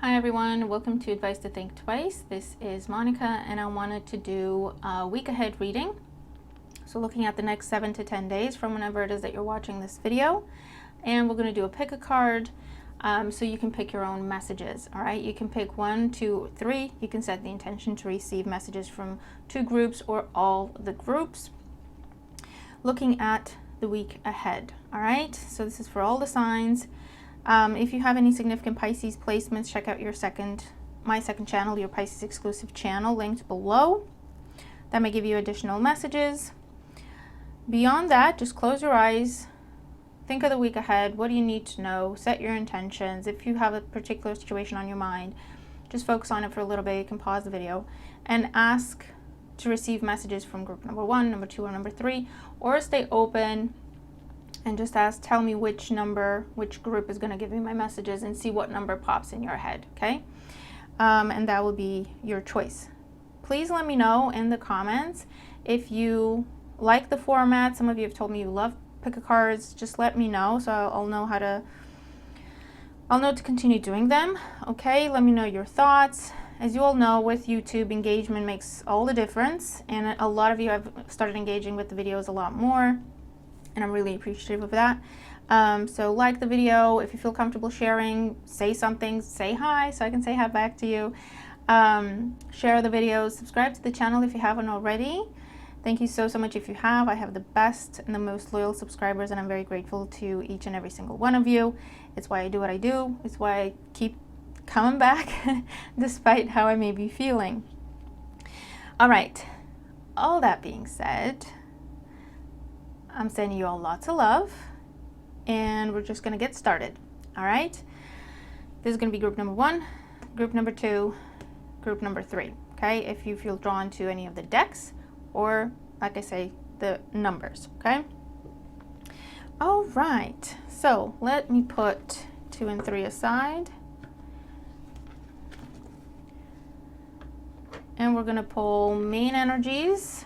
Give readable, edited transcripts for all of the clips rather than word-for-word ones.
Hi everyone, welcome to Advice to Think Twice. This is Monica and I wanted to do a week ahead reading. So looking at the next 7 to 10 days from whenever it is that you're watching this video. And we're going to do a pick a card so you can pick your own messages. All right, you can pick 1, 2, 3. You can set the intention to receive messages from 2 groups or all the groups. Looking at the week ahead. All right, so this is for all the signs. If you have any significant Pisces placements, check out my second channel, your Pisces exclusive channel, linked below. That may give you additional messages. Beyond that, just close your eyes. Think of the week ahead. What do you need to know? Set your intentions. If you have a particular situation on your mind, just focus on it for a little bit. You can pause the video and ask to receive messages from group number 1, number 2, or number 3, or stay open and just ask, tell me which group is going to give me my messages, and see what number pops in your head, okay? And that will be your choice. Please let me know in the comments if you like the format. Some of you have told me you love pick-a-cards. Just let me know so I'll know to continue doing them, okay? Let me know your thoughts. As you all know, with YouTube, engagement makes all the difference, and a lot of you have started engaging with the videos a lot more. And I'm really appreciative of that. So like the video, if you feel comfortable sharing, say something, say hi so I can say hi back to you. Share the videos, subscribe to the channel if you haven't already. Thank you so much if you have. I have the best and the most loyal subscribers, and I'm very grateful to each and every single one of you. It's why I do what I do. It's why I keep coming back despite how I may be feeling. All right, all that being said, I'm sending you all lots of love, and we're just going to get started. All right, this is going to be group number 1, group number 2, group number 3. Okay, if you feel drawn to any of the decks, or like I say, the numbers. Okay, all right, so let me put 2 and 3 aside, and we're going to pull main energies.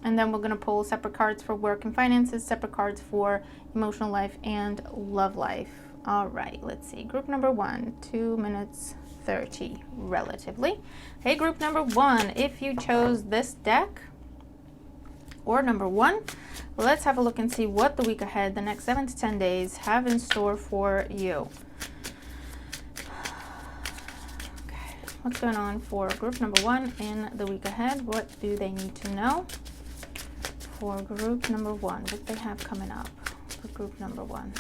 And then we're going to pull separate cards for work and finances, separate cards for emotional life and love life. All right, let's see. Group number 1, 2 minutes 30, relatively. Hey, group number 1, if you chose this deck or number 1, let's have a look and see what the week ahead, the next 7 to 10 days, have in store for you. Okay, what's going on for group number 1 in the week ahead? What do they need to know? For group number 1, what they have coming up for group number 1.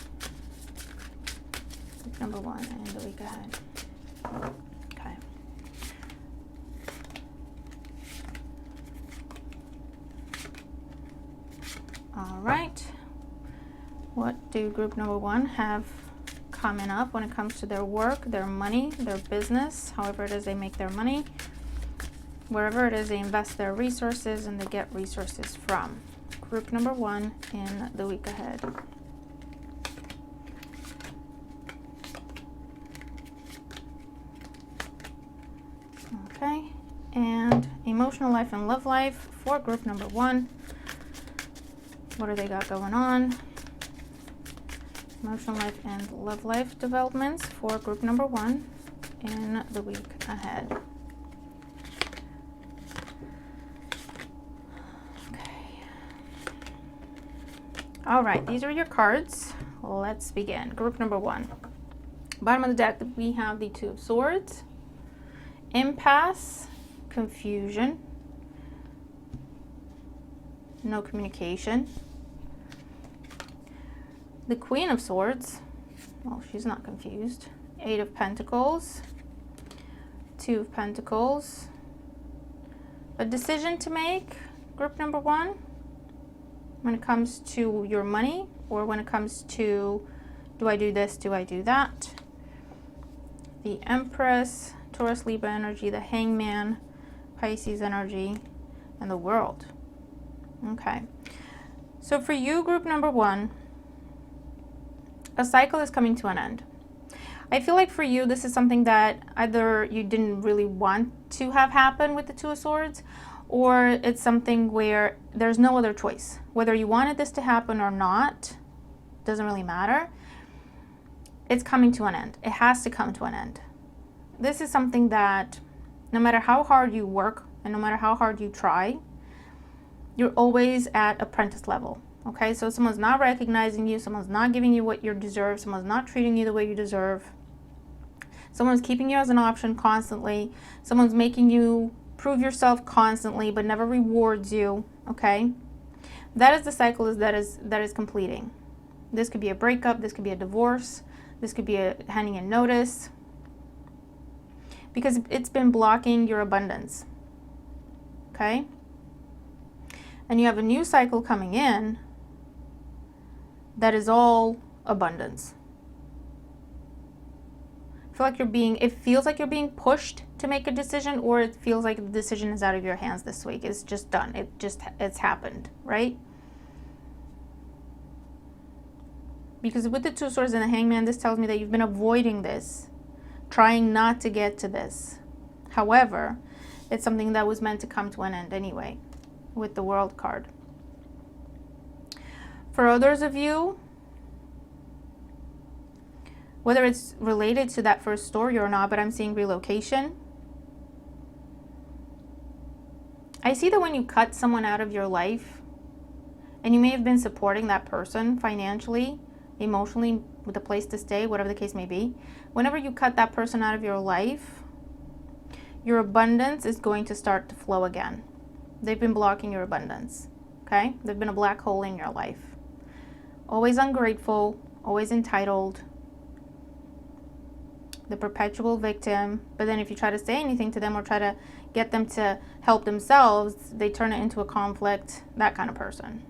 Group number 1 and the week ahead. Okay. All right. What do group number 1 have coming up when it comes to their work, their money, their business, however it is they make their money, wherever it is they invest their resources and they get resources from? Group number 1 in the week ahead. Okay, and emotional life and love life for group number 1. What do they got going on? Emotional life and love life developments for group number 1 in the week ahead. All right, these are your cards. Let's begin. Group number 1. Bottom of the deck, we have the 2 of Swords, impasse, confusion, no communication. The Queen of Swords, well, she's not confused. 8 of Pentacles, 2 of Pentacles. A decision to make, group number 1. When it comes to your money, or when it comes to, do I do this, do I do that? The Empress, Taurus, Libra energy, the Hangman, Pisces energy, and the World. Okay. So for you, group number 1, a cycle is coming to an end. I feel like for you, this is something that either you didn't really want to have happen with the 2 of Swords, or it's something where there's no other choice. Whether you wanted this to happen or not, doesn't really matter. It's coming to an end. It has to come to an end. this is something that no matter how hard you work and no matter how hard you try, you're always at apprentice level. Okay, so someone's not recognizing you, someone's not giving you what you deserve, someone's not treating you the way you deserve, someone's keeping you as an option constantly, someone's making you prove yourself constantly but never rewards you. Okay, that is the cycle that is completing. This could be a breakup, this could be a divorce, this could be a handing in notice, because it's been blocking your abundance. Okay, and you have a new cycle coming in that is all abundance. It feels like you're being pushed to make a decision, or it feels like the decision is out of your hands this week. It's just done. It's happened, right? Because with the Two of Swords and the Hangman, this tells me that you've been avoiding this, trying not to get to this. However, it's something that was meant to come to an end anyway, with the World card. For others of you, whether it's related to that first story or not, but I'm seeing relocation. I see that when you cut someone out of your life, and you may have been supporting that person financially, emotionally, with a place to stay, whatever the case may be, whenever you cut that person out of your life, your abundance is going to start to flow again. They've been blocking your abundance, okay? They've been a black hole in your life. Always ungrateful, always entitled, the perpetual victim. But then if you try to say anything to them or try to get them to help themselves, they turn it into a conflict, that kind of person.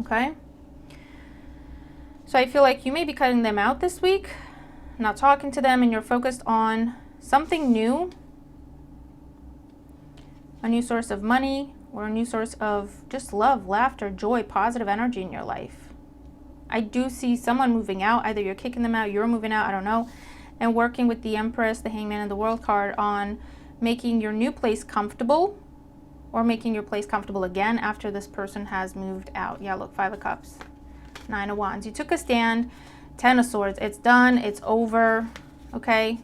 Okay? So I feel like you may be cutting them out this week, not talking to them, and you're focused on something new, a new source of money, or a new source of just love, laughter, joy, positive energy in your life. I do see someone moving out. Either you're kicking them out, you're moving out, I don't know, and working with the Empress, the Hangman, and the World card on making your new place comfortable, or making your place comfortable again after this person has moved out. Yeah, look, 5 of Cups, 9 of Wands. You took a stand, 10 of Swords. It's done, it's over, okay?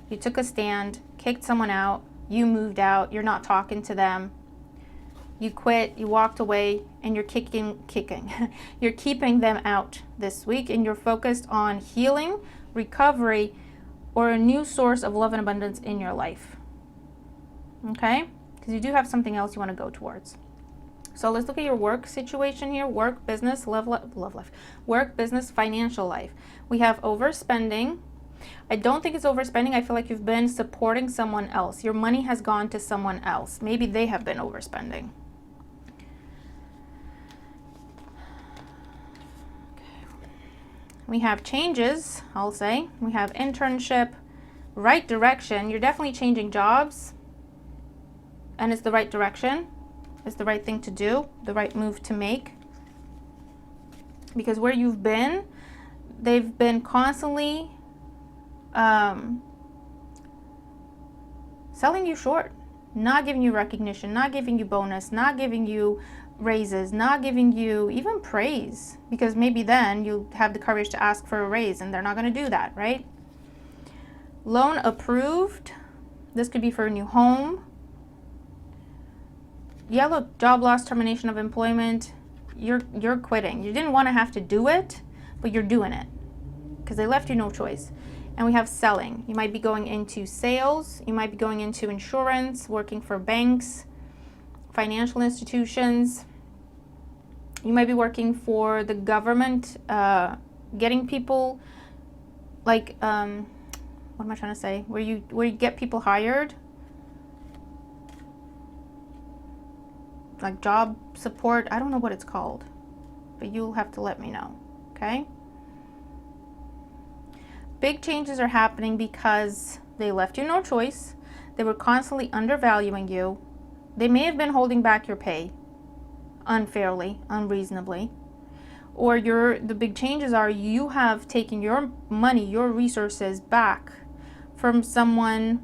You took a stand, kicked someone out, you moved out, you're not talking to them, you quit, you walked away, and you're kicking. You're keeping them out this week, and you're focused on healing, recovery, or a new source of love and abundance in your life. Okay? Because you do have something else you want to go towards. So let's look at your work situation here. Work, business, love life. Work, business, financial life. We have overspending. I don't think it's overspending. I feel like you've been supporting someone else. Your money has gone to someone else. Maybe they have been overspending. We have changes, I'll say. We have internship, right direction. You're definitely changing jobs, and it's the right direction. It's the right thing to do, the right move to make. Because where you've been, they've been constantly selling you short, not giving you recognition, not giving you bonus, not giving you raises, not giving you even praise, because maybe then you have the courage to ask for a raise and they're not going to do that, right? Loan approved. This could be for a new home. Yeah, look, job loss, termination of employment. You're quitting. You didn't want to have to do it, but you're doing it because they left you no choice. And we have selling. You might be going into sales. You might be going into insurance, working for banks, financial institutions. You might be working for the government, getting people, like, what am I trying to say? Where you get people hired, like job support. I don't know what it's called, but you'll have to let me know, okay? Big changes are happening because they left you no choice. They were constantly undervaluing you. They may have been holding back your pay unfairly, unreasonably. Or the big changes are you have taken your money, your resources back from someone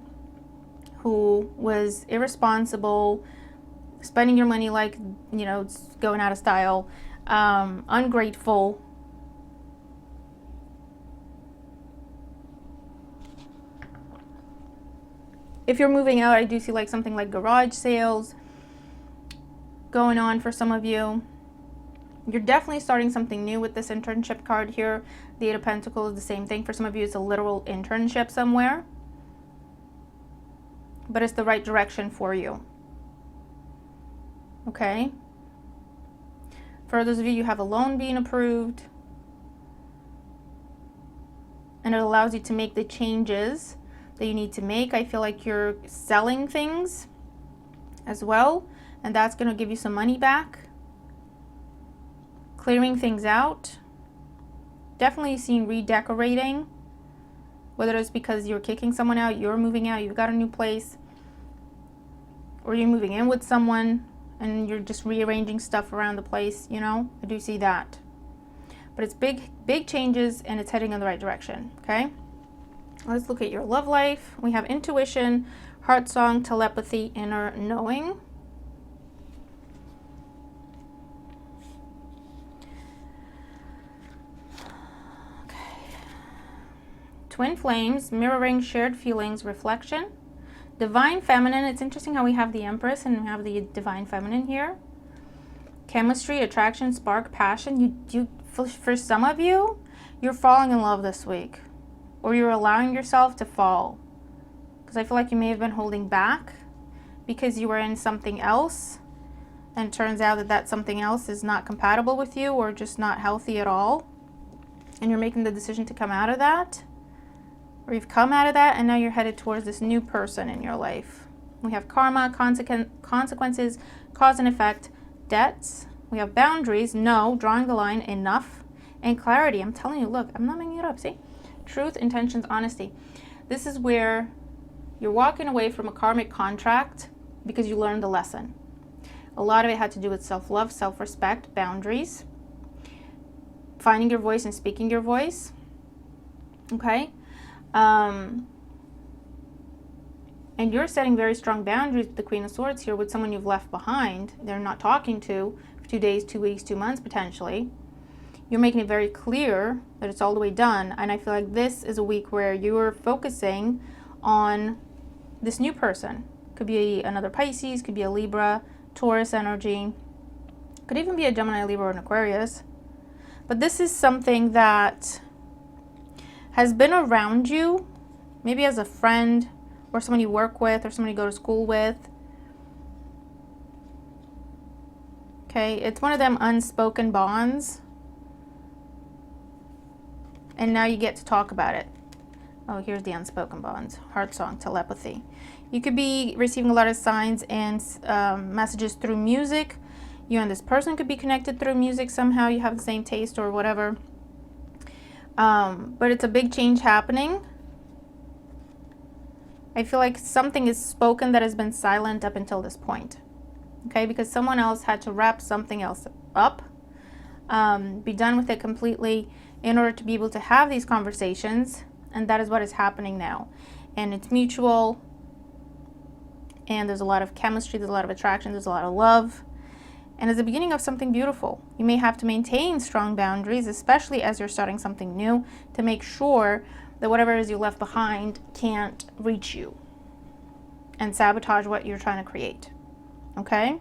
who was irresponsible, spending your money like, you know, it's going out of style, ungrateful. If you're moving out, I do see like something like garage sales going on for some of you. You're definitely starting something new with this internship card here. The Eight of Pentacles is the same thing. For some of you, it's a literal internship somewhere. But it's the right direction for you. Okay? For those of you, you have a loan being approved. And it allows you to make the changes that you need to make. I feel like you're selling things as well. And that's going to give you some money back. Clearing things out. Definitely seeing redecorating. Whether it's because you're kicking someone out, you're moving out, you've got a new place, or you're moving in with someone and you're just rearranging stuff around the place, you know, I do see that. But it's big changes and it's heading in the right direction, okay? Let's look at your love life. We have intuition, heart song, telepathy, inner knowing. Twin flames, mirroring shared feelings, reflection. Divine feminine. It's interesting how we have the Empress and we have the divine feminine here. Chemistry, attraction, spark, passion. For some of you, you're falling in love this week. Or you're allowing yourself to fall. Because I feel like you may have been holding back because you were in something else. And it turns out that that something else is not compatible with you or just not healthy at all. And you're making the decision to come out of that. Or you've come out of that and now you're headed towards this new person in your life. We have karma, consequences, cause and effect, debts. We have boundaries, no, drawing the line, enough, and clarity. I'm telling you, look, I'm not making it up, see? Truth, intentions, honesty. This is where you're walking away from a karmic contract because you learned the lesson. A lot of it had to do with self-love, self-respect, boundaries, finding your voice and speaking your voice. Okay? And you're setting very strong boundaries with the Queen of Swords here with someone you've left behind. They're not talking to for 2 days, 2 weeks, 2 months potentially. You're making it very clear that it's all the way done. And I feel like this is a week where you're focusing on this new person. Could be another Pisces, could be a Libra, Taurus energy. Could even be a Gemini, Libra, or an Aquarius. But this is something that has been around you, maybe as a friend or someone you work with or someone you go to school with. Okay, it's one of them unspoken bonds. And now you get to talk about it. Oh, here's the unspoken bonds. Heart song, telepathy. You could be receiving a lot of signs and messages through music. You and this person could be connected through music somehow. You have the same taste or whatever. But it's a big change happening. I feel like something is spoken that has been silent up until this point. Okay, because someone else had to wrap something else up, be done with it completely in order to be able to have these conversations. And that is what is happening now. And it's mutual. And there's a lot of chemistry, there's a lot of attraction, there's a lot of love. And it's the beginning of something beautiful. You may have to maintain strong boundaries, especially as you're starting something new, to make sure that whatever it is you left behind can't reach you and sabotage what you're trying to create. Okay?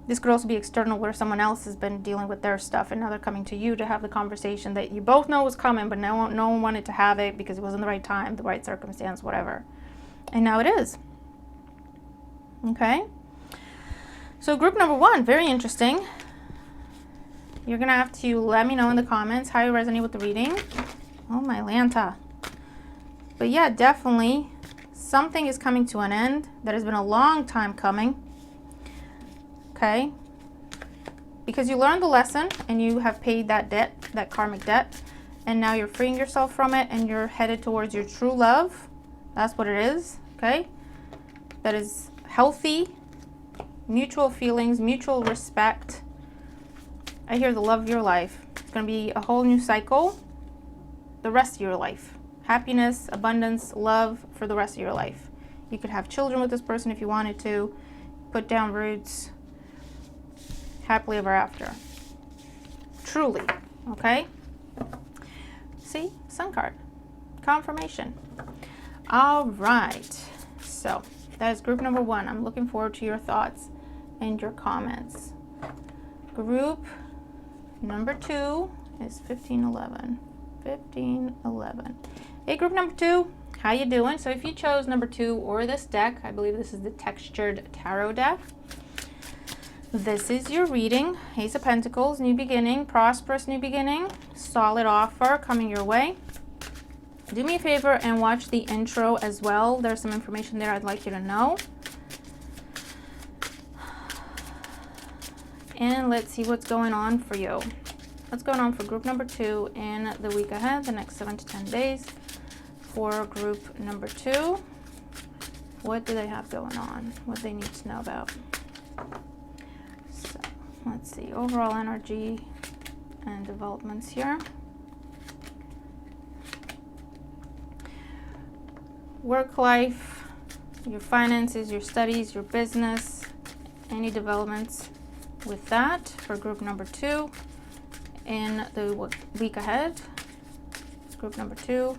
This could also be external, where someone else has been dealing with their stuff and now they're coming to you to have the conversation that you both know was coming, but no one wanted to have it because it wasn't the right time, the right circumstance, whatever. And now it is. Okay? So group number 1, very interesting. You're going to have to let me know in the comments how you resonate with the reading. Oh, my Lanta. But yeah, definitely something is coming to an end that has been a long time coming. Okay? Because you learned the lesson and you have paid that debt, that karmic debt. And now you're freeing yourself from it and you're headed towards your true love. That's what it is. Okay? That is healthy. Mutual feelings, mutual respect. I hear the love of your life. It's going to be a whole new cycle the rest of your life. Happiness, abundance, love for the rest of your life. You could have children with this person if you wanted to. Put down roots. Happily ever after. Truly. Okay? See? Sun card. Confirmation. All right. So that is group number 1. I'm looking forward to your thoughts and your comments. Group number 2 is 1511. 1511. Hey, group number 2, how you doing? So if you chose number 2 or this deck, I believe this is the Textured Tarot deck. This is your reading. Ace of Pentacles, new beginning, prosperous new beginning, solid offer coming your way. Do me a favor and watch the intro as well. There's some information there I'd like you to know. And let's see what's going on for you. What's going on for group number 2 in the week ahead, the next 7 to 10 days. For group number 2, what do they have going on? What they need to know about? So let's see, overall energy and developments here. Work life, your finances, your studies, your business, any developments with that for group number 2 in the week ahead. Group number 2,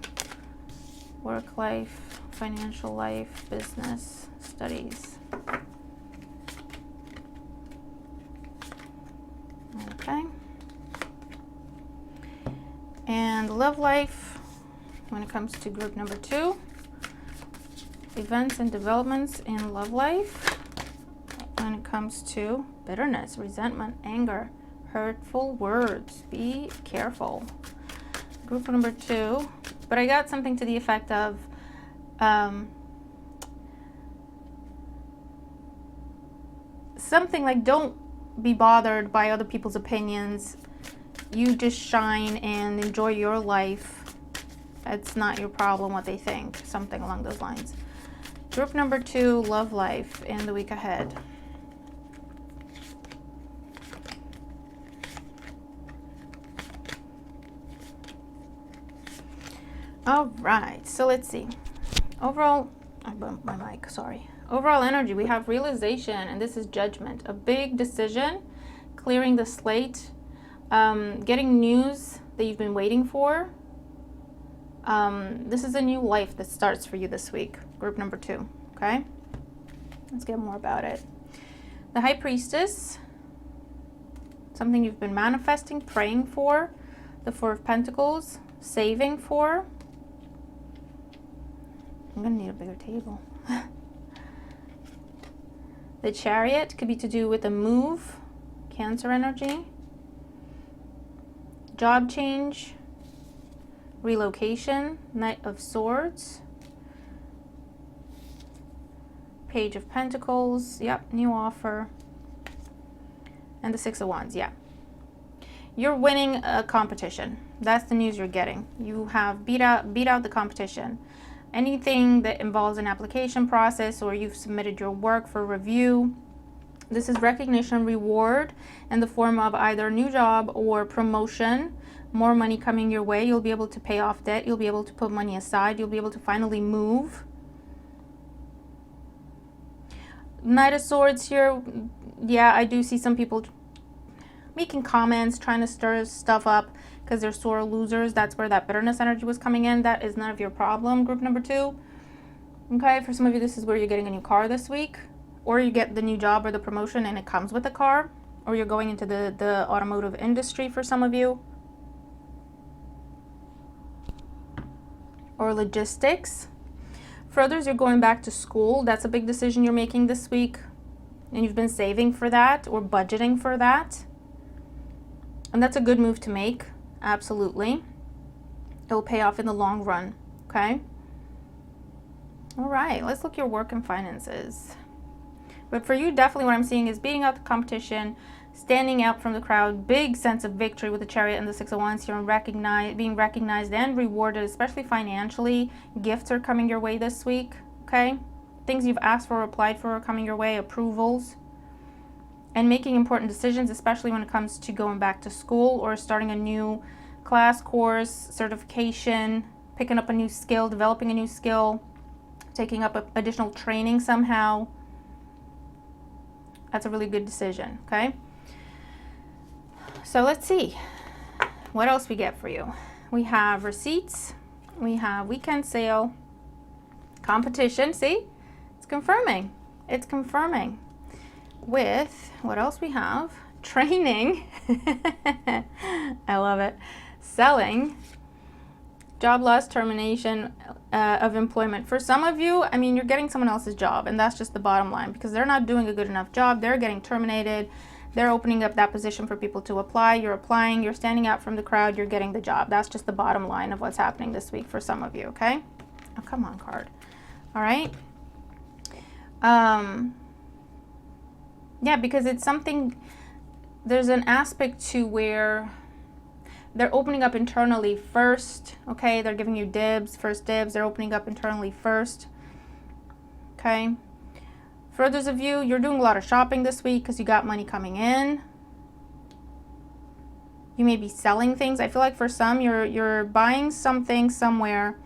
work life, financial life, business, studies. Okay. And love life, when it comes to group number 2, events and developments in love life. When it comes to bitterness, resentment, anger, hurtful words, be careful. Group number 2, but I got something to the effect of something like, don't be bothered by other people's opinions. You just shine and enjoy your life. It's not your problem what they think, something along those lines. Group number 2, love life in the week ahead. All right, so let's see. Overall, I bumped my mic, sorry. Overall energy, we have realization, and this is judgment. A big decision, clearing the slate, getting news that you've been waiting for. This is a new life that starts for you this week, group number 2, okay? Let's get more about it. The High Priestess, something you've been manifesting, praying for. The Four of Pentacles, saving for. I'm gonna need a bigger table. The Chariot could be to do with a move, Cancer energy, job change, relocation, Knight of Swords, Page of Pentacles, yep, new offer, and the Six of Wands, yeah. You're winning a competition. That's the news you're getting. You have beat out the competition. Anything that involves an application process, or you've submitted your work for review, this is recognition, reward in the form of either a new job or promotion, more money coming your way. You'll be able to pay off debt. You'll be able to put money aside. You'll be able to finally move. Knight of Swords here, yeah, I do see some people making comments, trying to stir stuff up because they're sore losers. That's where that bitterness energy was coming in. That is none of your problem, group number 2. Okay, for some of you, this is where you're getting a new car this week, or you get the new job or the promotion and it comes with a car, or you're going into the automotive industry for some of you, or logistics. For others, you're going back to school. That's a big decision you're making this week, and you've been saving for that or budgeting for that, and that's a good move to make. Absolutely. It will pay off in the long run, okay? All right, let's look at your work and finances. But for you, definitely what I'm seeing is beating out the competition, standing out from the crowd, big sense of victory with the Chariot and the Six of Wands here, and being recognized and rewarded, especially financially. Gifts are coming your way this week, okay? Things you've asked for or applied for are coming your way, approvals. And making important decisions, especially when it comes to going back to school or starting a new class, course, certification, picking up a new skill, developing a new skill, taking up additional training somehow. That's a really good decision, okay? So let's see what else we get for you. We have receipts, we have weekend sale, competition, see? confirming. It's confirming. With what else we have? Training. I love it. Selling. Job loss, termination of employment. For some of you, I mean, you're getting someone else's job, and that's just the bottom line, because they're not doing a good enough job. They're getting terminated. They're opening up that position for people to apply. You're applying. You're standing out from the crowd. You're getting the job. That's just the bottom line of what's happening this week for some of you, okay? Oh, come on, card. All right. Yeah, because it's something, there's an aspect to where they're opening up internally first, okay? They're giving you dibs, first dibs. They're opening up internally first, okay? For others of you, you're doing a lot of shopping this week because you got money coming in. You may be selling things. I feel like for some, you're buying something somewhere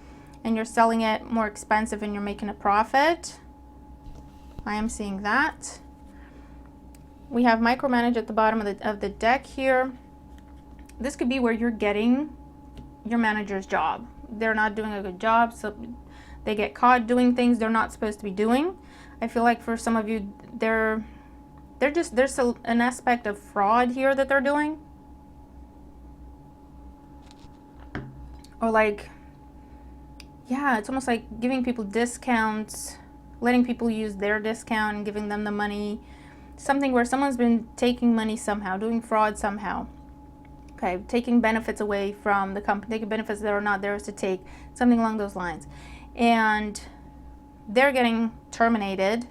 and you're selling it more expensive and you're making a profit. I am seeing that. We have micromanage at the bottom of the deck here. This could be where you're getting your manager's job. They're not doing a good job, so they get caught doing things they're not supposed to be doing. I feel like for some of you, there's an aspect of fraud here that they're doing. Or like, yeah, it's almost like giving people discounts, letting people use their discount and giving them the money. Something where someone's been taking money somehow, doing fraud somehow. Okay, taking benefits away from the company, taking benefits that are not theirs to take, something along those lines. And they're getting terminated,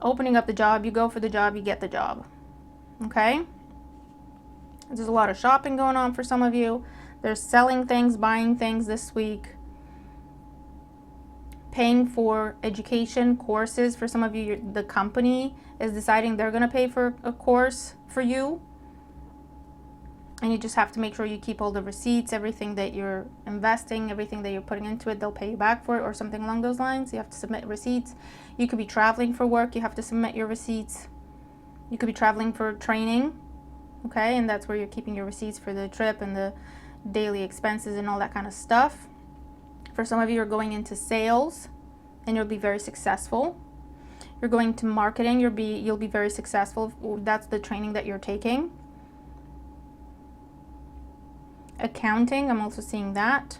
opening up the job. You go for the job, you get the job. Okay? There's a lot of shopping going on for some of you. They're selling things, buying things this week. Paying for education, courses. For some of you, the company is deciding they're going to pay for a course for you. And you just have to make sure you keep all the receipts, everything that you're investing, everything that you're putting into it, they'll pay you back for it or something along those lines. You have to submit receipts. You could be traveling for work. You have to submit your receipts. You could be traveling for training, okay? And that's where you're keeping your receipts for the trip and the daily expenses and all that kind of stuff. For some of you, you're going into sales and you'll be very successful. You're going to marketing, you'll be very successful. That's the training that you're taking. Accounting, I'm also seeing that.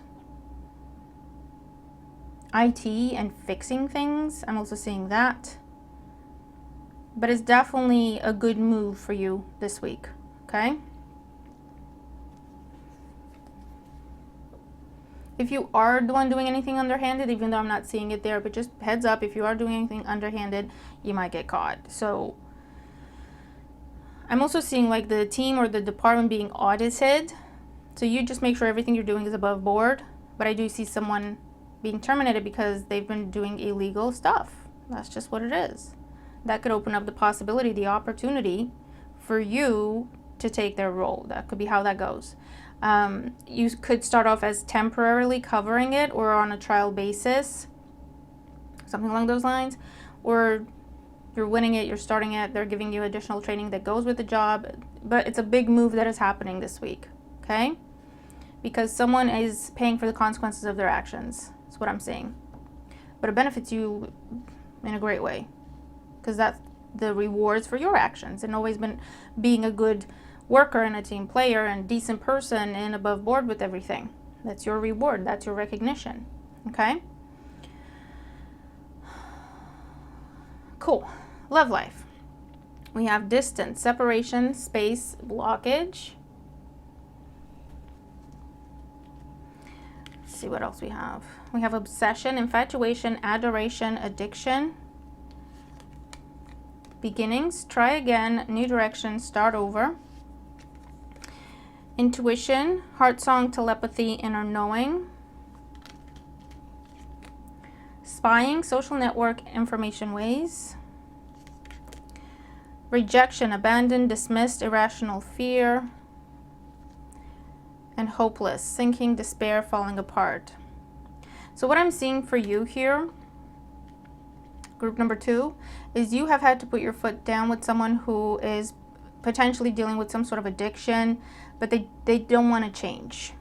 IT and fixing things, I'm also seeing that. But it's definitely a good move for you this week, okay? If you are the one doing anything underhanded, even though I'm not seeing it there, but just heads up, if you are doing anything underhanded, you might get caught. So I'm also seeing like the team or the department being audited. So you just make sure everything you're doing is above board. But I do see someone being terminated because they've been doing illegal stuff. That's just what it is. That could open up the possibility, the opportunity for you to take their role. That could be how that goes. You could start off as temporarily covering it or on a trial basis, something along those lines. Or you're winning it, you're starting it, they're giving you additional training that goes with the job. But it's a big move that is happening this week. Okay? Because someone is paying for the consequences of their actions. That's what I'm seeing. But it benefits you in a great way. Because that's the rewards for your actions. And always been being a good worker and a team player and decent person and above board with everything. That's your reward. That's your recognition. Okay? Cool. Love life. We have distance, separation, space, blockage. See what else we have. We have obsession, infatuation, adoration, addiction, beginnings, try again, new direction, start over, intuition, heart song, telepathy, inner knowing, spying, social network, information ways, rejection, abandoned, dismissed, irrational fear, and hopeless, sinking, despair, falling apart. So what I'm seeing for you here, group number 2, is you have had to put your foot down with someone who is potentially dealing with some sort of addiction, but they don't want to change,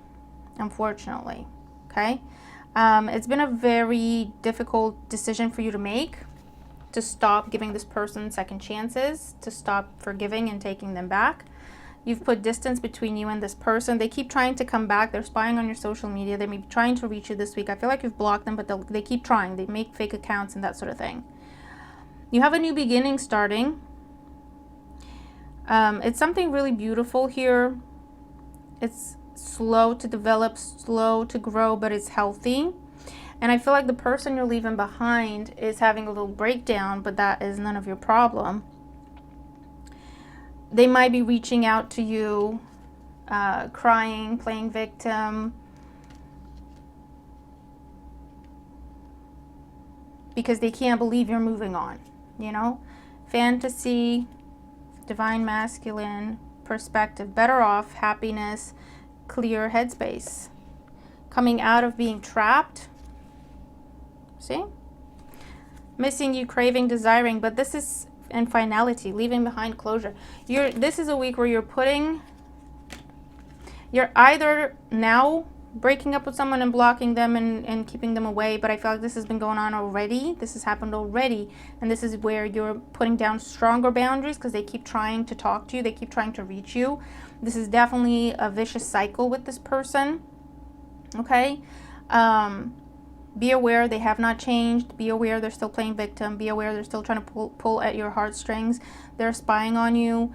unfortunately. Okay? It's been a very difficult decision for you to make. to stop giving this person second chances, to stop forgiving and taking them back. You've put distance between you and this person. They keep trying to come back. They're spying on your social media. They may be trying to reach you this week. I feel like you've blocked them, but they keep trying. They make fake accounts and that sort of thing. You have a new beginning starting. It's something really beautiful here. It's slow to develop, slow to grow, but it's healthy. And I feel like the person you're leaving behind is having a little breakdown, but that is none of your problem. They might be reaching out to you, crying, playing victim, because they can't believe you're moving on, you know? Fantasy, divine masculine, perspective, better off, happiness, clear headspace. Coming out of being trapped. See? Missing you, craving, desiring, but this is in finality, leaving behind closure. This is a week where you're either now breaking up with someone and blocking them and keeping them away, but I feel like this has been going on already. This has happened already, and this is where you're putting down stronger boundaries because they keep trying to talk to you. They keep trying to reach you. This is definitely a vicious cycle with this person. Okay? Be aware they have not changed. Be aware they're still playing victim. Be aware they're still trying to pull at your heartstrings. They're spying on you.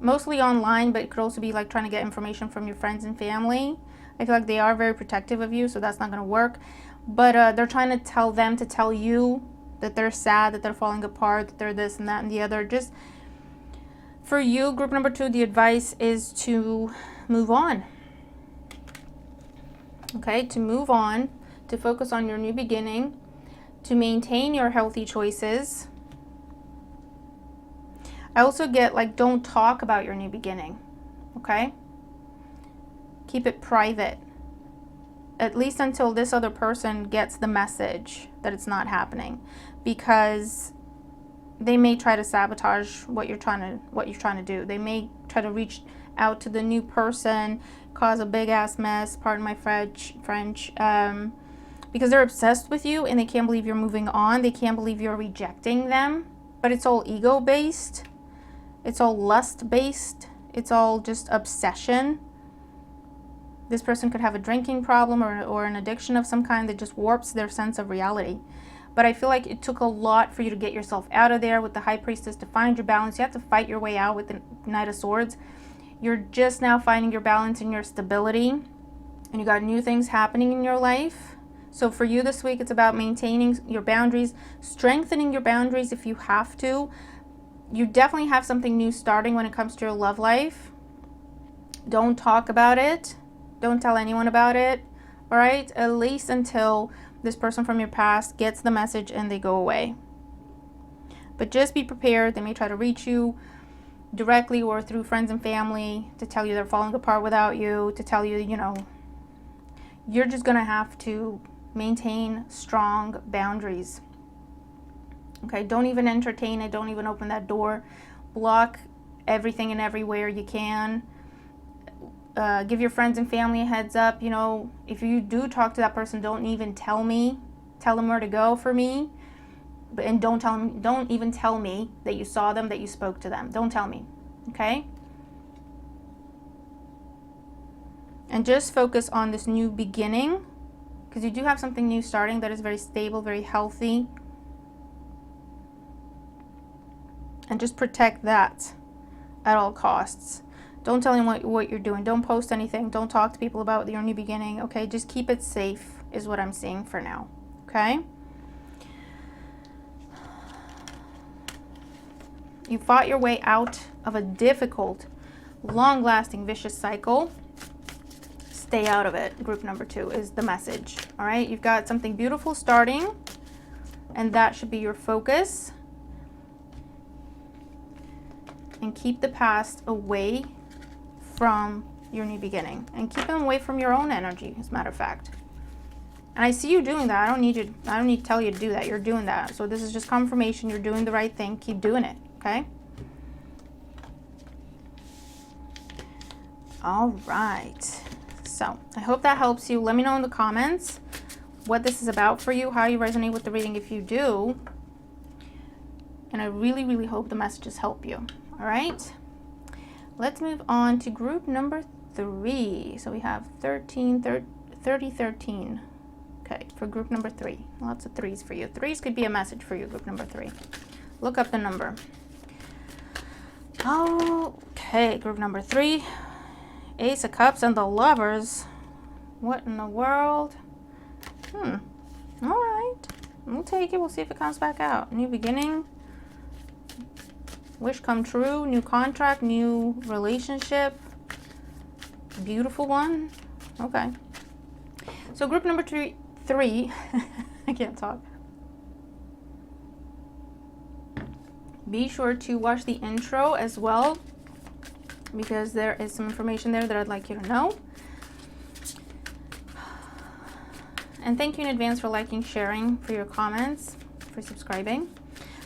Mostly online, but it could also be like trying to get information from your friends and family. I feel like they are very protective of you, so that's not going to work. But they're trying to tell you that they're sad, that they're falling apart, that they're this and that and the other. Just for you, group number 2, the advice is to move on. Okay, to move on, to focus on your new beginning, to maintain your healthy choices. I also get like, don't talk about your new beginning, okay? Keep it private, at least until this other person gets the message that it's not happening, because they may try to sabotage what you're trying to do. They may try to reach out to the new person, cause a big ass mess, pardon my French, because they're obsessed with you and they can't believe you're moving on. They can't believe you're rejecting them. But it's all ego based. It's all lust based. It's all just obsession. This person could have a drinking problem or an addiction of some kind that just warps their sense of reality. But I feel like it took a lot for you to get yourself out of there with the High Priestess, to find your balance. You have to fight your way out with the Knight of Swords. You're just now finding your balance and your stability, and you got new things happening in your life. So for you this week, it's about maintaining your boundaries, strengthening your boundaries if you have to. You definitely have something new starting when it comes to your love life. Don't talk about it. Don't tell anyone about it. All right? At least until this person from your past gets the message and they go away. But just be prepared. They may try to reach you directly or through friends and family to tell you they're falling apart without you, to tell you, you know, you're just going to have to maintain strong boundaries. Okay, don't even entertain it. Don't even open that door. Block everything and everywhere you can. Give your friends and family a heads up. You know, if you do talk to that person, don't even tell me. Tell them where to go for me. And don't even tell me that you saw them, that you spoke to them. Don't tell me, okay? And just focus on this new beginning, because you do have something new starting that is very stable, very healthy. And just protect that at all costs. Don't tell anyone what you're doing. Don't post anything. Don't talk to people about your new beginning, okay? Just keep it safe is what I'm seeing for now, okay? You fought your way out of a difficult, long-lasting, vicious cycle. Stay out of it. Group number 2 is the message. All right? You've got something beautiful starting, and that should be your focus. And keep the past away from your new beginning. And keep them away from your own energy, as a matter of fact. And I see you doing that. I don't need to tell you to do that. You're doing that. So this is just confirmation. You're doing the right thing. Keep doing it. Okay? All right. So I hope that helps you. Let me know in the comments what this is about for you, how you resonate with the reading if you do. And I really, really hope the messages help you. All right. Let's move on to group number 3. So we have 13. Okay, for group number 3. Lots of 3s for you. 3s could be a message for you, group number 3. Look up the number. Okay, group number 3. Ace of Cups and the Lovers. What in the world? All right. We'll take it. We'll see if it comes back out. New beginning. Wish come true. New contract. New relationship. Beautiful one. Okay. So group number 3. I can't talk. Be sure to watch the intro as well, because there is some information there that I'd like you to know. And thank you in advance for liking, sharing, for your comments, for subscribing.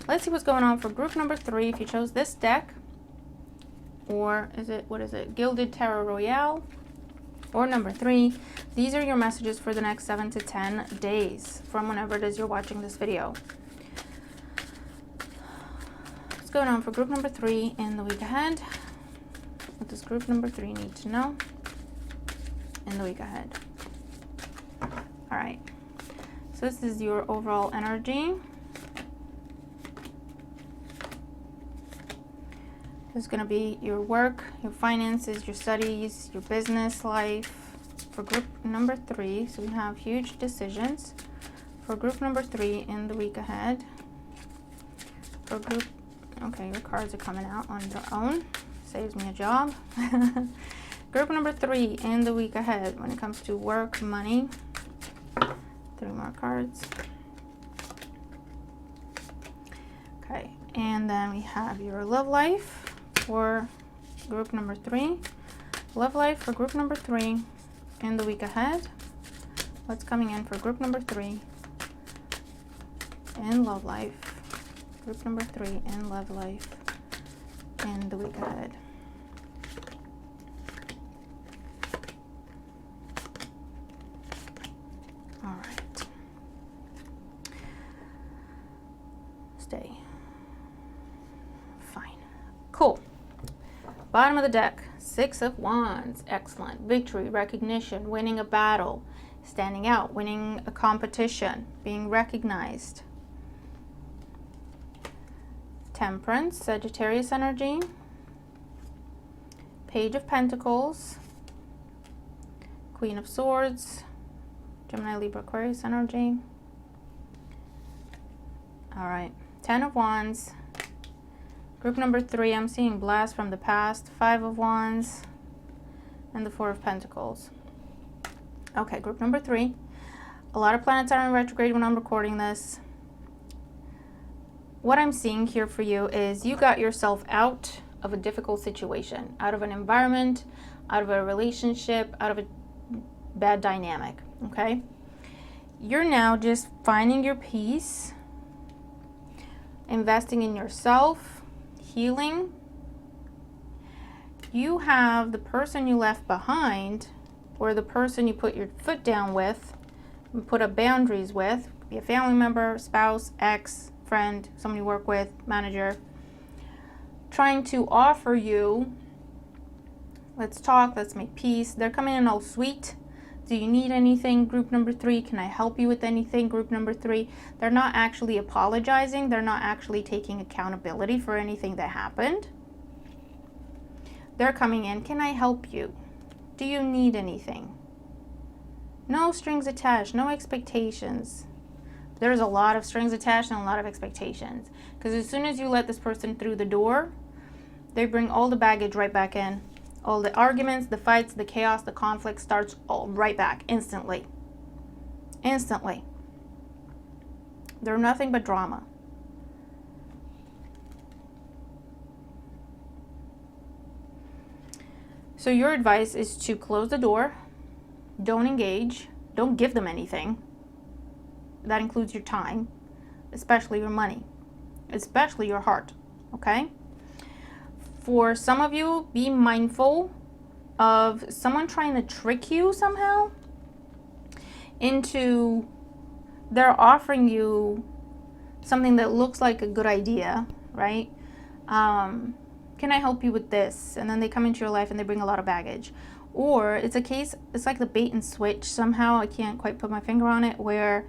Let's see what's going on for group number 3. If you chose this deck, or what is it? Gilded Tarot Royale, or number 3. These are your messages for the next 7 to 10 days from whenever it is you're watching this video. What's going on for group number 3 in the week ahead? What does group number 3 need to know in the week ahead? All right. So this is your overall energy. This is going to be your work, your finances, your studies, your business life. For group number 3, so we have huge decisions. For group number 3 in the week ahead. For group, okay, your cards are coming out on their own. Saves me a job. Group number 3 in the week ahead when it comes to work, money. 3 more cards. Okay, and then we have your love life for group number 3. Love life for group number 3 in the week ahead. What's coming in for group number 3 in love life? Group number 3 in love life in the week ahead. All right. Stay. Fine. Cool. Bottom of the deck. 6 of Wands. Excellent. Victory, recognition, winning a battle, standing out, winning a competition, being recognized. Temperance, Sagittarius energy. Page of Pentacles. Queen of Swords. Gemini, Libra, Aquarius energy. All right. 10 of Wands. Group number 3, I'm seeing Blast from the Past, 5 of Wands, and the 4 of Pentacles. Okay, group number 3. A lot of planets are in retrograde when I'm recording this. What I'm seeing here for you is you got yourself out of a difficult situation, out of an environment, out of a relationship, out of a bad dynamic, okay? You're now just finding your peace, investing in yourself, healing. You have the person you left behind, or the person you put your foot down with, and put up boundaries with, be a family member, spouse, ex, friend, someone you work with, manager, trying to offer you, let's talk, let's make peace. They're coming in all sweet. Do you need anything, group number 3? Can I help you with anything, group number 3? They're not actually apologizing. They're not actually taking accountability for anything that happened. They're coming in, can I help you? Do you need anything? No strings attached, no expectations. There's a lot of strings attached and a lot of expectations. Because as soon as you let this person through the door, they bring all the baggage right back in. All the arguments, the fights, the chaos, the conflict starts all right back instantly. Instantly. They're nothing but drama. So your advice is to close the door, don't engage, don't give them anything. That includes your time, especially your money, especially your heart, okay? For some of you, be mindful of someone trying to trick you somehow into they're offering you something that looks like a good idea, right? Can I help you with this? And then they come into your life and they bring a lot of baggage. Or it's a case, it's like the bait and switch somehow, I can't quite put my finger on it, where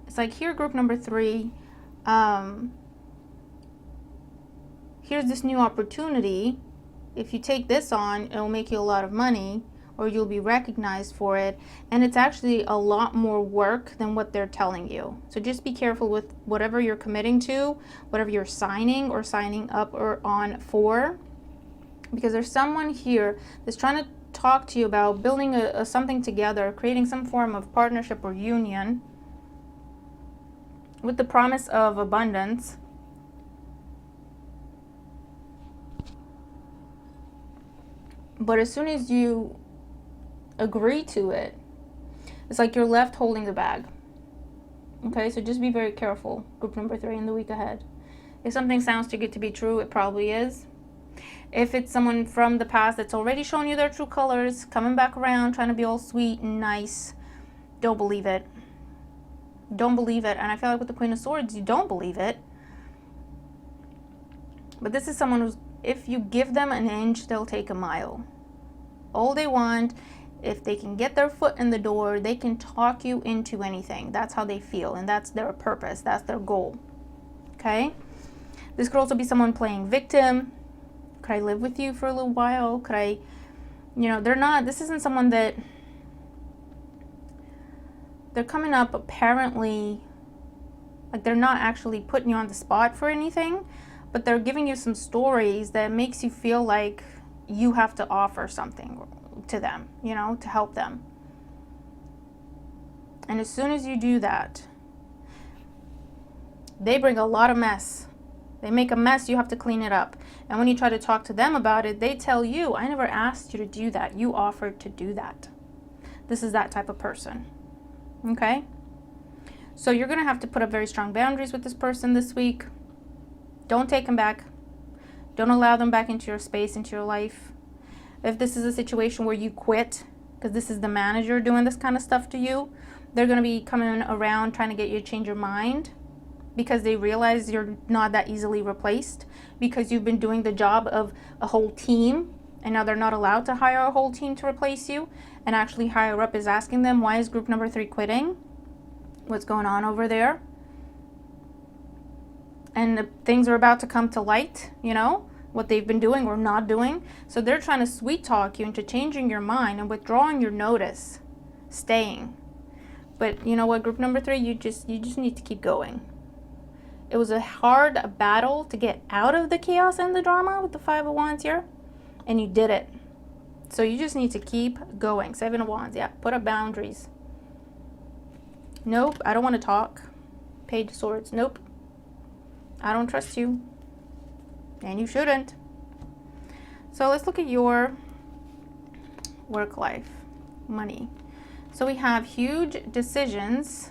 it's like, here, group number 3, here's this new opportunity. If you take this on, it'll make you a lot of money, or you'll be recognized for it. And it's actually a lot more work than what they're telling you. So just be careful with whatever you're committing to, whatever you're signing or signing up or on for, because there's someone here that's trying to talk to you about building something together, creating some form of partnership or union with the promise of abundance. But as soon as you agree to it, it's like you're left holding the bag. Okay, so just be very careful, group number 3, in the week ahead. If something sounds too good to be true, it probably is. If it's someone from the past that's already shown you their true colors, coming back around, trying to be all sweet and nice, don't believe it. Don't believe it. And I feel like with the Queen of Swords, you don't believe it. But this is someone who's, if you give them an inch, they'll take a mile. All they want, if they can get their foot in the door, they can talk you into anything. That's how they feel, and that's their purpose. That's their goal. Okay? This could also be someone playing victim. Could I live with you for a little while? Could I, they're not, this isn't someone that, they're coming up apparently, like they're not actually putting you on the spot for anything, but they're giving you some stories that makes you feel like you have to offer something to them, to help them. And as soon as you do that, they bring a lot of mess. They make a mess, you have to clean it up. And when you try to talk to them about it, they tell you, I never asked you to do that. You offered to do that. This is that type of person. Okay? So you're going to have to put up very strong boundaries with this person this week. Don't take them back. Don't allow them back into your space, into your life. If this is a situation where you quit, because this is the manager doing this kind of stuff to you, they're going to be coming around trying to get you to change your mind, because they realize you're not that easily replaced, because you've been doing the job of a whole team, and now they're not allowed to hire a whole team to replace you. And actually higher up is asking them, why is group number 3 quitting? What's going on over there? And things are about to come to light, what they've been doing or not doing. So they're trying to sweet talk you into changing your mind and withdrawing your notice, staying. But you know what, group number 3, you just need to keep going. It was a hard battle to get out of the chaos and the drama with the 5 of Wands here, and you did it. So you just need to keep going. 7 of Wands, yeah, put up boundaries. Nope, I don't want to talk. Page of Swords, nope. I don't trust you. And you shouldn't. So let's look at your work life, money. So we have huge decisions.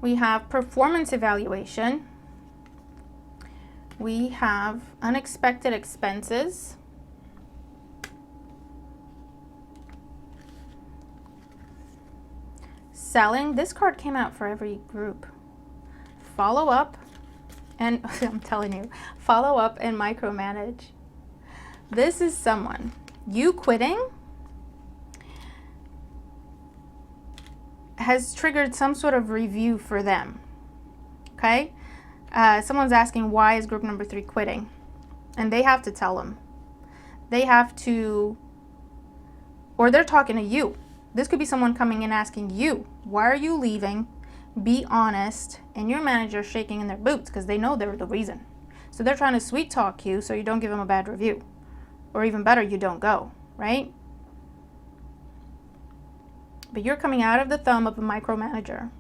We have performance evaluation. We have unexpected expenses. Selling. This card came out for every group. Follow up, and I'm telling you, follow up and micromanage. This is someone, you quitting has triggered some sort of review for them. Okay? Someone's asking, why is group number 3 quitting? And they have to tell them. They have to, or they're talking to you. This could be someone coming and asking you, why are you leaving? Be honest. And your manager's shaking in their boots because they know they're the reason. So they're trying to sweet talk you so you don't give them a bad review. Or even better, you don't go, right? But you're coming out of the thumb of a micromanager.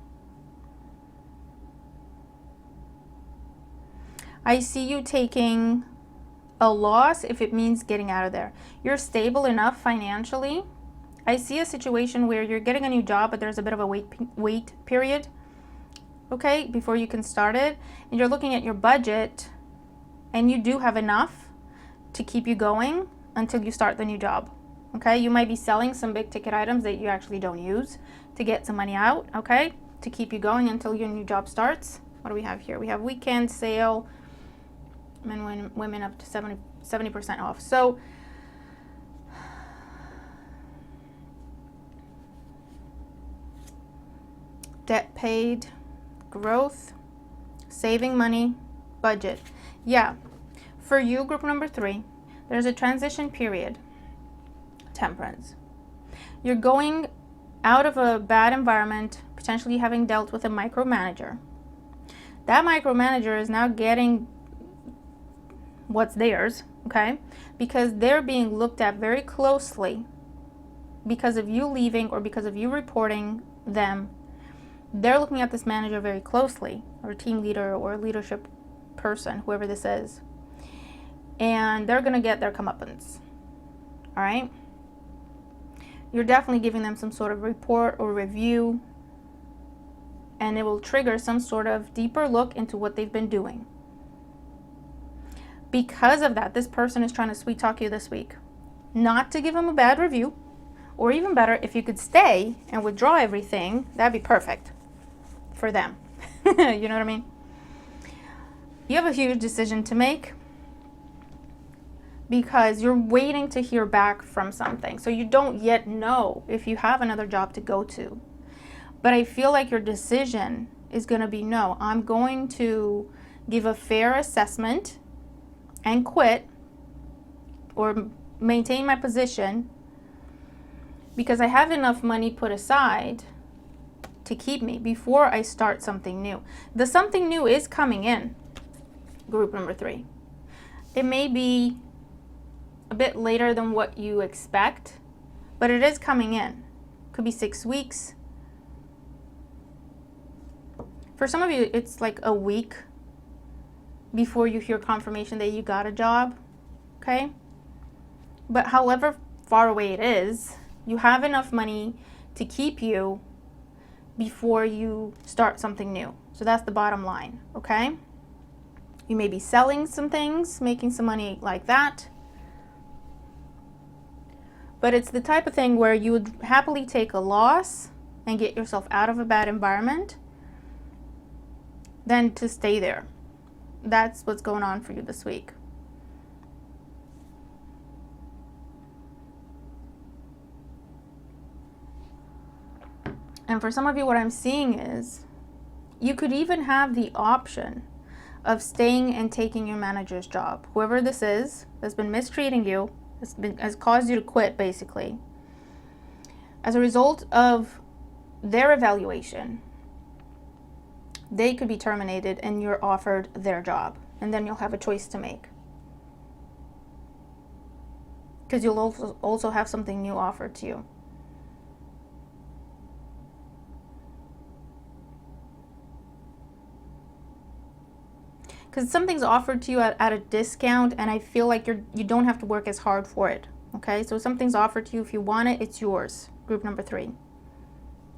I see you taking a loss if it means getting out of there. You're stable enough financially. I see a situation where you're getting a new job, but there's a bit of a wait period, okay, before you can start it. And you're looking at your budget, and you do have enough to keep you going. until you start the new job. Okay, you might be selling some big ticket items that you actually don't use to get some money out, okay, to keep you going until your new job starts. What do we have here? We have weekend sale, men and women up to 70% off. So debt paid, growth, saving money, budget. Yeah, for you, group number 3, there's a transition period. Temperance. You're going out of a bad environment, potentially having dealt with a micromanager. That micromanager is now getting what's theirs, okay? Because they're being looked at very closely because of you leaving or because of you reporting them. They're looking at this manager very closely, or team leader or leadership person, whoever this is. And they're going to get their comeuppance. All right? You're definitely giving them some sort of report or review, and it will trigger some sort of deeper look into what they've been doing. Because of that, this person is trying to sweet talk you this week. Not to give them a bad review, or even better, if you could stay and withdraw everything, that'd be perfect for them. You know what I mean? You have a huge decision to make because you're waiting to hear back from something. So you don't yet know if you have another job to go to. But I feel like your decision is going to be no, I'm going to give a fair assessment and quit or maintain my position because I have enough money put aside to keep me before I start something new. The something new is coming in, group number 3. It may be a bit later than what you expect, but it is coming in. Could be 6 weeks. For some of you, it's like a week before you hear confirmation that you got a job, okay? But however far away it is, you have enough money to keep you before you start something new. So that's the bottom line, okay? You may be selling some things, making some money like that. But it's the type of thing where you would happily take a loss and get yourself out of a bad environment than to stay there. That's what's going on for you this week. And for some of you, what I'm seeing is you could even have the option of staying and taking your manager's job. Whoever this is that's been mistreating you, has caused you to quit, basically. As a result of their evaluation, they could be terminated and you're offered their job. And then you'll have a choice to make. Because you'll also have something new offered to you. Because something's offered to you at a discount, and I feel like you don't have to work as hard for it. Okay, so something's offered to you. If you want it, it's yours. Group number 3.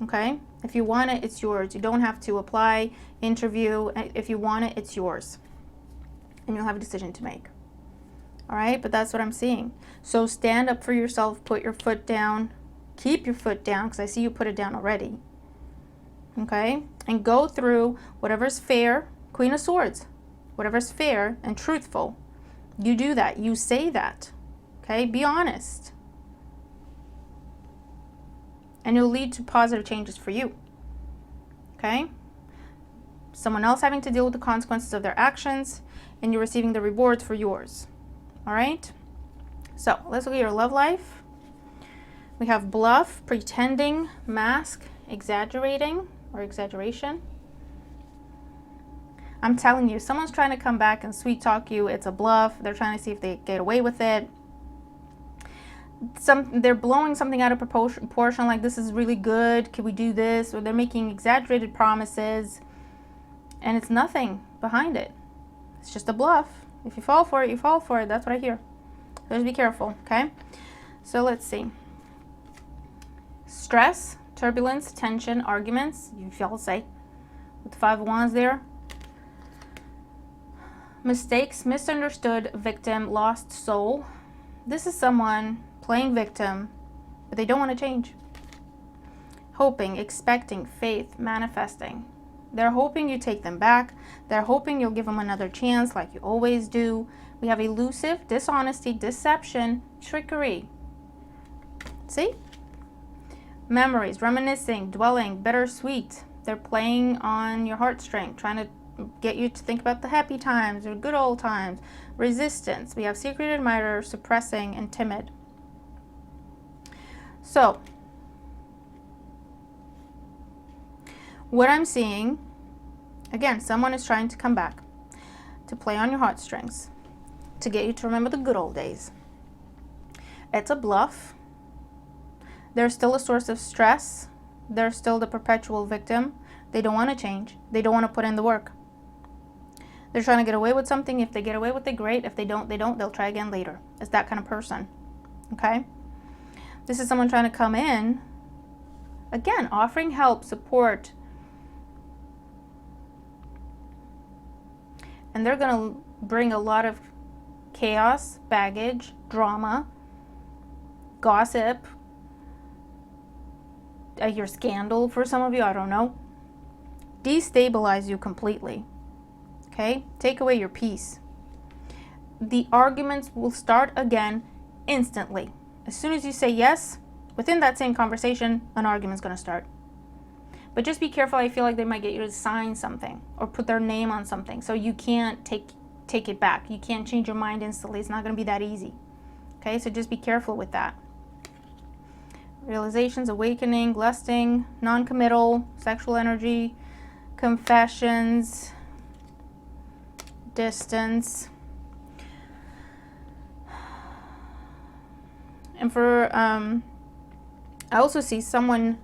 Okay, if you want it, it's yours. You don't have to apply, interview. If you want it, it's yours, and you'll have a decision to make. All right, but that's what I'm seeing. So stand up for yourself. Put your foot down. Keep your foot down, because I see you put it down already. Okay, and go through whatever's fair. Queen of Swords. Whatever's fair and truthful, you do that. You say that. Okay? Be honest. And it'll lead to positive changes for you. Okay? Someone else having to deal with the consequences of their actions, and you're receiving the rewards for yours. All right? So, let's look at your love life. We have bluff, pretending, mask, exaggerating, or exaggeration. I'm telling you, someone's trying to come back and sweet talk you. It's a bluff. They're trying to see if they get away with it. They're blowing something out of proportion, like this is really good. Can we do this? Or they're making exaggerated promises, and it's nothing behind it. It's just a bluff. If you fall for it, you fall for it. That's what I hear. So just be careful, okay? So let's see. Stress, turbulence, tension, arguments. You shall say. With the 5 of Wands there. Mistakes, misunderstood, victim, lost soul. This is someone playing victim, but they don't want to change. Hoping, expecting, faith, manifesting. They're hoping you take them back. They're hoping you'll give them another chance like you always do. We have elusive, dishonesty, deception, trickery. See? Memories, reminiscing, dwelling, bittersweet. They're playing on your heartstring, trying to get you to think about the happy times or good old times. Resistance. We have secret admirer, suppressing, and timid. So, what I'm seeing, again, someone is trying to come back, to play on your heartstrings, to get you to remember the good old days. It's a bluff. They're still a source of stress. They're still the perpetual victim. They don't want to change. They don't want to put in the work. They're trying to get away with something. If they get away with it, great. If they don't, they don't. They'll try again later. It's that kind of person. Okay? This is someone trying to come in, again, offering help, support. And they're going to bring a lot of chaos, baggage, drama, gossip, I hear scandal for some of you, I don't know. Destabilize you completely. Okay? Take away your peace. The arguments will start again instantly. As soon as you say yes, within that same conversation, an argument's going to start. But just be careful. I feel like they might get you to sign something or put their name on something. So you can't take it back. You can't change your mind instantly. It's not going to be that easy. Okay? So just be careful with that. Realizations, awakening, lusting, non-committal, sexual energy, confessions, distance. And for, I also see someone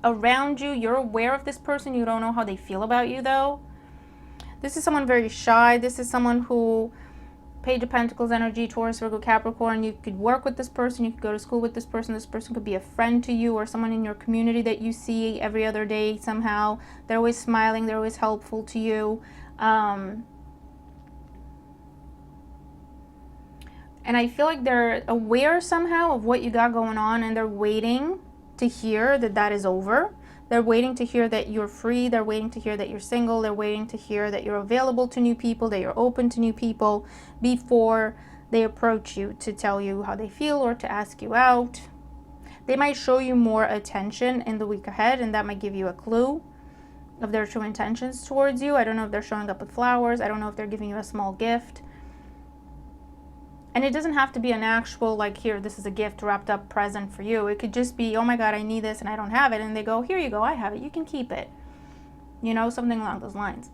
around you. You're aware of this person. You don't know how they feel about you, though. This is someone very shy. This is someone who, Page of Pentacles energy, Taurus, Virgo, Capricorn. You could work with this person. You could go to school with this person. This person could be a friend to you or someone in your community that you see every other day somehow. They're always smiling. They're always helpful to you. And I feel like they're aware somehow of what you got going on, and they're waiting to hear that that is over. They're waiting to hear that you're free. They're waiting to hear that you're single. They're waiting to hear that you're available to new people, that you're open to new people before they approach you to tell you how they feel or to ask you out. They might show you more attention in the week ahead, and that might give you a clue of their true intentions towards you. I don't know if they're showing up with flowers. I don't know if they're giving you a small gift. And it doesn't have to be an actual, like, here, this is a gift wrapped up present for you. It could just be, oh my God, I need this and I don't have it. And they go, here you go, I have it. You can keep it. You know, something along those lines.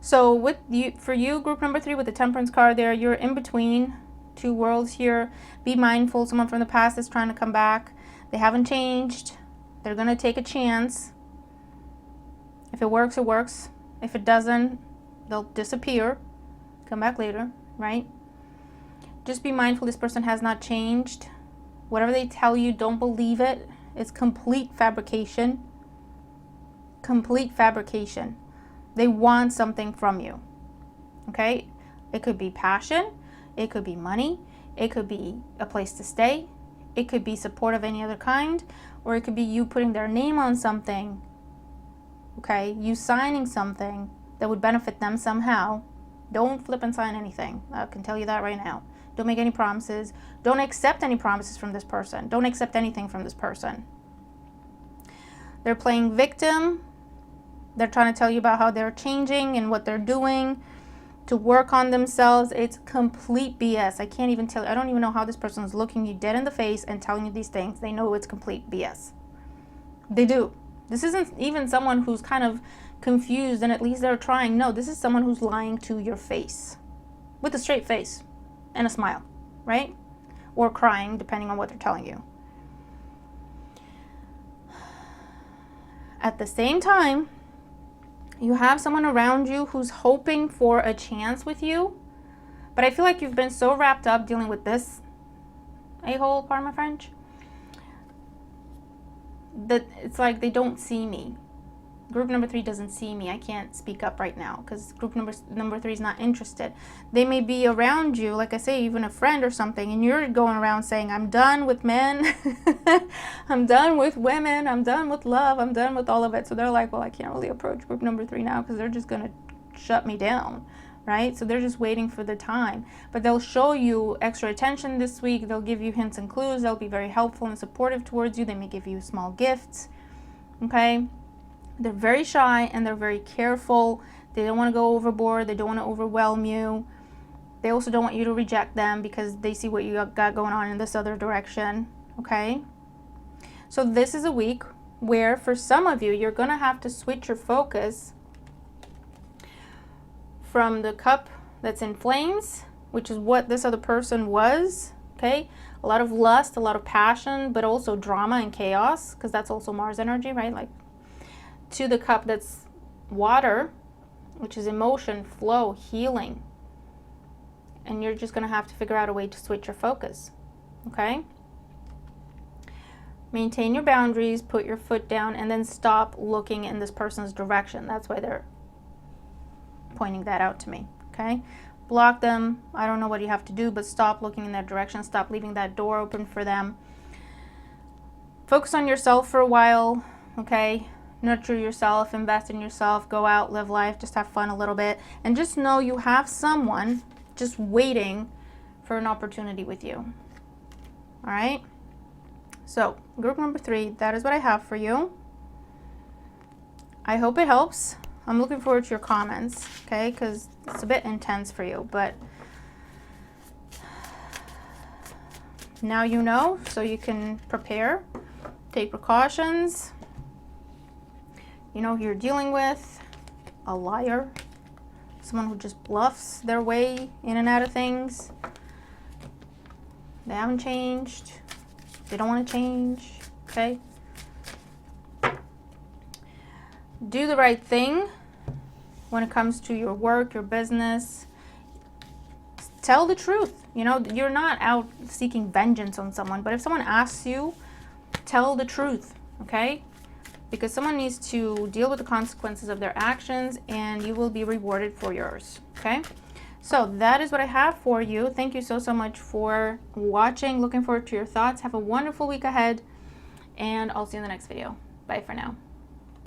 So with you, for you, group number 3 with the Temperance card there, you're in between two worlds here. Be mindful. Someone from the past is trying to come back. They haven't changed. They're going to take a chance. If it works, it works. If it doesn't, they'll disappear. Come back later. Right? Just be mindful this person has not changed. Whatever they tell you, don't believe it. It's complete fabrication. Complete fabrication. They want something from you. Okay? It could be passion. It could be money. It could be a place to stay. It could be support of any other kind. Or it could be you putting their name on something. Okay? You signing something that would benefit them somehow. Don't flip and sign anything. I can tell you that right now. Don't make any promises. Don't accept any promises from this person. Don't accept anything from this person. They're playing victim. They're trying to tell you about how they're changing and what they're doing to work on themselves. It's complete BS. I can't even tell you. I don't even know how this person is looking you dead in the face and telling you these things. They know it's complete BS. They do. This isn't even someone who's kind of confused and at least they're trying. No, this is someone who's lying to your face with a straight face and a smile, right? Or crying, depending on what they're telling you. At the same time, you have someone around you who's hoping for a chance with you, but I feel like you've been so wrapped up dealing with this a-hole, pardon my French, that it's like they don't see me. Group number 3 doesn't see me. I can't speak up right now because group number 3 is not interested. They may be around you, like I say, even a friend or something, and you're going around saying, I'm done with men, I'm done with women, I'm done with love, I'm done with all of it. So they're like, well, I can't really approach group number 3 now because they're just going to shut me down, right? So they're just waiting for the time. But they'll show you extra attention this week. They'll give you hints and clues. They'll be very helpful and supportive towards you. They may give you small gifts, okay? They're very shy and they're very careful. They don't want to go overboard. They don't want to overwhelm you. They also don't want you to reject them because they see what you got going on in this other direction, okay? So this is a week where for some of you, you're going to have to switch your focus from the cup that's in flames, which is what this other person was, okay? A lot of lust, a lot of passion, but also drama and chaos, because that's also Mars energy, right? Like, to the cup that's water, which is emotion, flow, healing. And you're just going to have to figure out a way to switch your focus, okay? Maintain your boundaries, put your foot down, and then stop looking in this person's direction. That's why they're pointing that out to me, okay? Block them. I don't know what you have to do, but stop looking in that direction. Stop leaving that door open for them. Focus on yourself for a while, okay? Nurture yourself, invest in yourself, go out, live life, just have fun a little bit. And just know you have someone just waiting for an opportunity with you. All right? So, group number 3, that is what I have for you. I hope it helps. I'm looking forward to your comments, okay? Because it's a bit intense for you, but now you know, so you can prepare, take precautions. You know who you're dealing with, a liar, someone who just bluffs their way in and out of things. They haven't changed. They don't want to change, okay? Do the right thing when it comes to your work, your business. Tell the truth. You know, you're not out seeking vengeance on someone, but if someone asks you, tell the truth, okay? Because someone needs to deal with the consequences of their actions and you will be rewarded for yours, okay? So that is what I have for you. Thank you so much for watching. Looking forward to your thoughts. Have a wonderful week ahead and I'll see you in the next video. Bye for now.